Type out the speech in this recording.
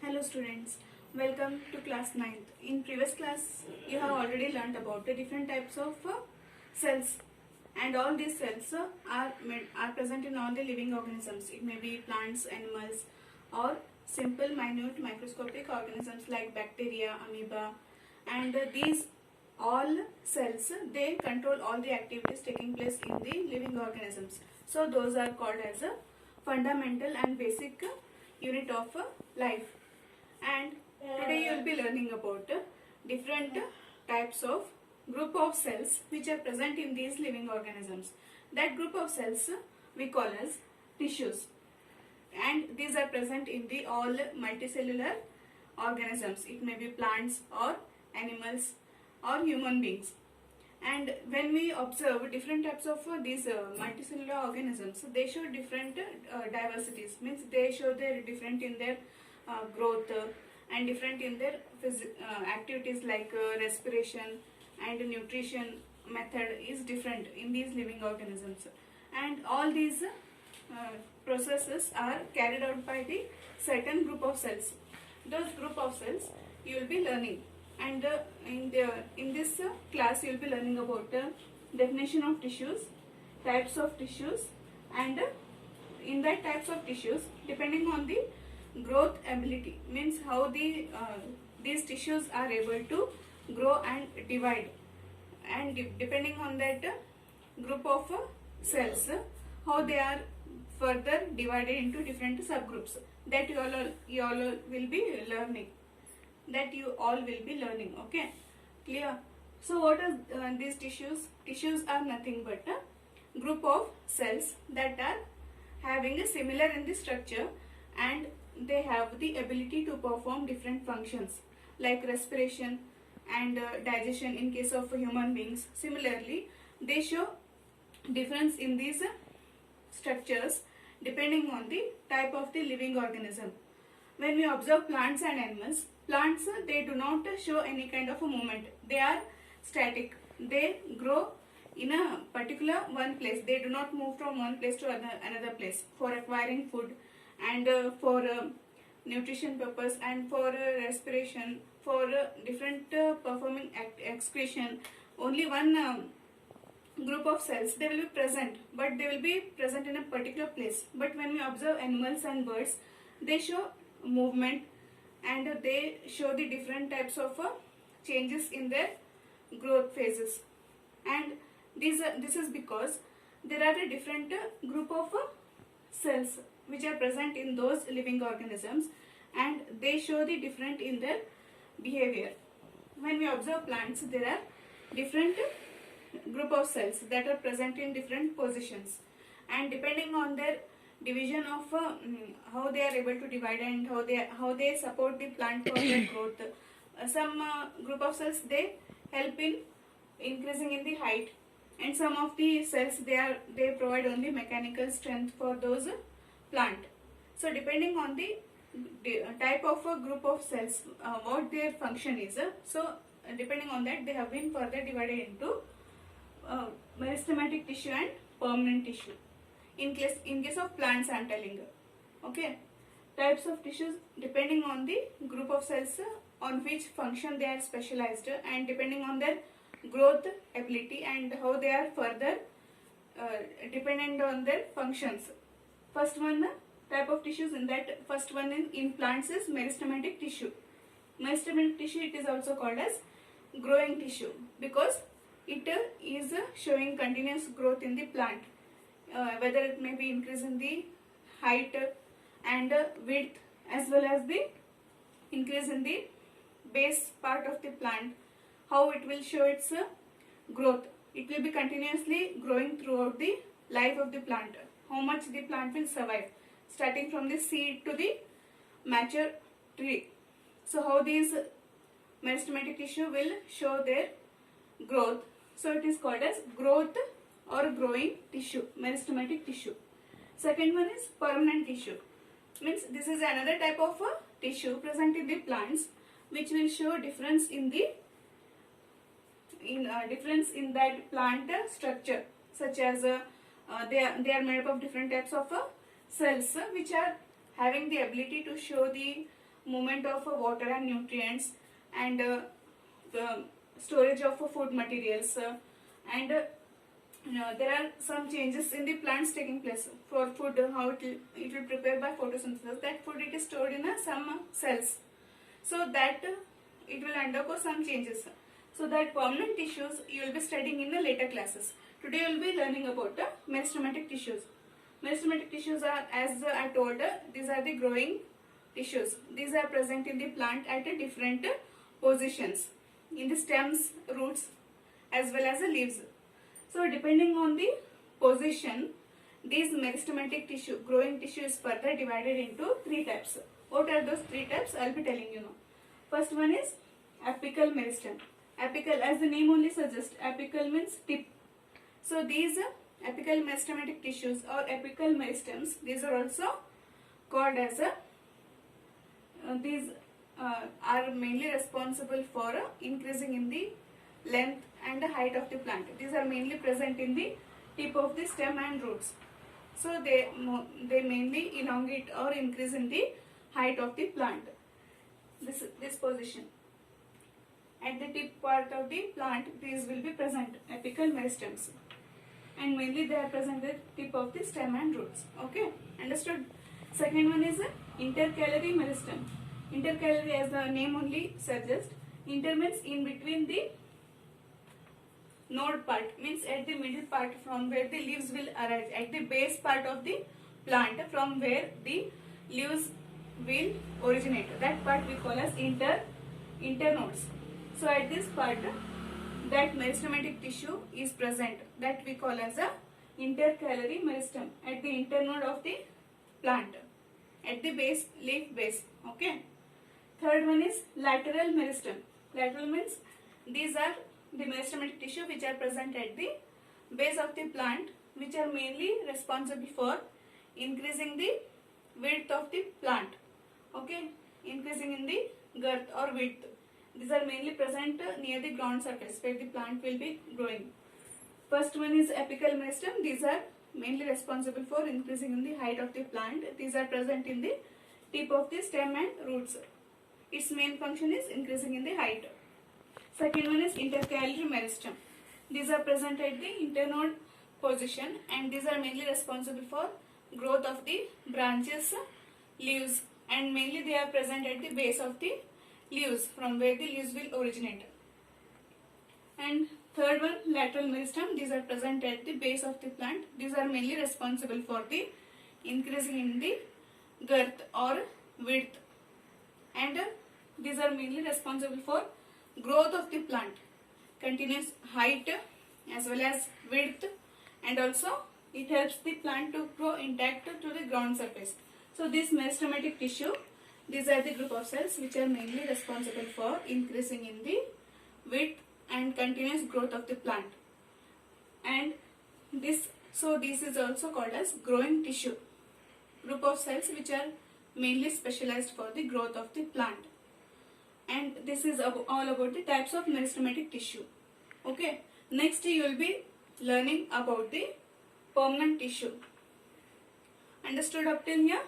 Hello students, welcome to class 9th. In previous class, you have already learnt about the different types of cells, and all these cells are present in all the living organisms. It may be plants, animals, or simple minute microscopic organisms like bacteria, amoeba, and these all cells, they control all the activities taking place in the living organisms. So those are called as a fundamental and basic unit of life. And today you will be learning about different types of group of cells which are present in these living organisms. That group of cells we call as tissues, and these are present in the all multicellular organisms. It may be plants or animals or human beings. And when we observe different types of these multicellular organisms, they show different diversities. Means they show their different in their growth and different in their activities like respiration and nutrition method is different in these living organisms. And all these processes are carried out by the certain group of cells. Those group of cells you will be learning. And in this class you will be learning about definition of tissues, types of tissues, and in that types of tissues, depending on the growth ability, means how these tissues are able to grow and divide, and depending on that group of cells, how they are further divided into different subgroups. That you all will be learning. Okay, clear? So what are these tissues? Tissues are nothing but a group of cells that are having a similar in the structure, and they have the ability to perform different functions like respiration and digestion in case of human beings. Similarly, they show difference in these structures depending on the type of the living organism. When we observe plants and animals, plants, they do not show any kind of a movement. They are static. They grow in a particular one place. They do not move from one place to another place for acquiring food, and for nutrition purpose, and for respiration, for different performing excretion. Only one group of cells, they will be present, but they will be present in a particular place. But when we observe animals and birds, they show movement, and they show the different types of changes in their growth phases. And this is because there are a different group of cells which are present in those living organisms, and they show the different in their behavior. When we observe plants, there are different group of cells that are present in different positions, and depending on their division of how they are able to divide and how they support the plant for their growth. Some group of cells, they help in increasing in the height, and some of the cells, they provide only mechanical strength for those plant. So depending on the type of a group of cells, what their function is, depending on that, they have been further divided into meristematic tissue and permanent tissue. In case of plants, I am telling you. Okay, types of tissues depending on the group of cells on which function they are specialized, and depending on their growth ability and how they are further dependent on their functions. First one type of tissues, in that first one in plants is meristematic tissue. Meristematic tissue, it is also called as growing tissue because it is showing continuous growth in the plant. Whether it may be increase in the height and width, as well as the increase in the base part of the plant, how it will show its growth. It will be continuously growing throughout the life of the plant, how much the plant will survive, starting from the seed to the mature tree. So how these meristematic tissue will show their growth. So it is called as growth or growing tissue, meristematic tissue. Second one is permanent tissue. Means this is another type of tissue present in the plants, which will show difference in the difference in that plant structure, such as they are made up of different types of cells which are having the ability to show the movement of water and nutrients, and the storage of food materials, and there are some changes in the plants taking place for food, how it will prepare by photosynthesis. That food it is stored in some cells, so that it will undergo some changes. So that permanent tissues you will be studying in the later classes. Today you will be learning about meristematic tissues. Meristematic tissues are, as I told, these are the growing tissues. These are present in the plant at different positions in the stems, roots, as well as the leaves. So depending on the position, these meristematic tissue, growing tissue, is further divided into 3 types. What are those 3 types? I will be telling you now. First one is apical meristem. Apical, as the name only suggests, apical means tip. So these apical meristematic tissues or apical meristems, these are also called as these are mainly responsible for increasing in the length and the height of the plant. These are mainly present in the tip of the stem and roots. So they mainly elongate or increase in the height of the plant. This position. At the tip part of the plant, these will be present, apical meristems. And mainly they are present at the tip of the stem and roots. Okay, understood? Second one is intercalary meristem. Intercalary, as the name only suggests, inter means in between the node part, means at the middle part from where the leaves will arise, at the base part of the plant from where the leaves will originate. That part we call as internodes. So at this part, that meristematic tissue is present, that we call as a intercalary meristem at the internode of the plant, at the base, leaf base. Okay. Third one is lateral meristem. Lateral means these are the meristematic tissue which are present at the base of the plant, which are mainly responsible for increasing the width of the plant. Okay, increasing in the girth or width. These are mainly present near the ground surface where the plant will be growing. First one is apical meristem. These are mainly responsible for increasing in the height of the plant. These are present in the tip of the stem and roots. Its main function is increasing in the height. Second one is intercalary meristem. These are present at the internode position, and these are mainly responsible for growth of the branches, leaves, and mainly they are present at the base of the leaves from where the leaves will originate. And third one, lateral meristem. These are present at the base of the plant. These are mainly responsible for the increasing in the girth or width, and these are mainly responsible for growth of the plant, continuous height as well as width, and also it helps the plant to grow intact to the ground surface. So this meristematic tissue, these are the group of cells which are mainly responsible for increasing in the width and continuous growth of the plant. And this is also called as growing tissue, group of cells which are mainly specialized for the growth of the plant. And this is all about the types of meristematic tissue. Okay, next you will be learning about the permanent tissue. Understood up till here?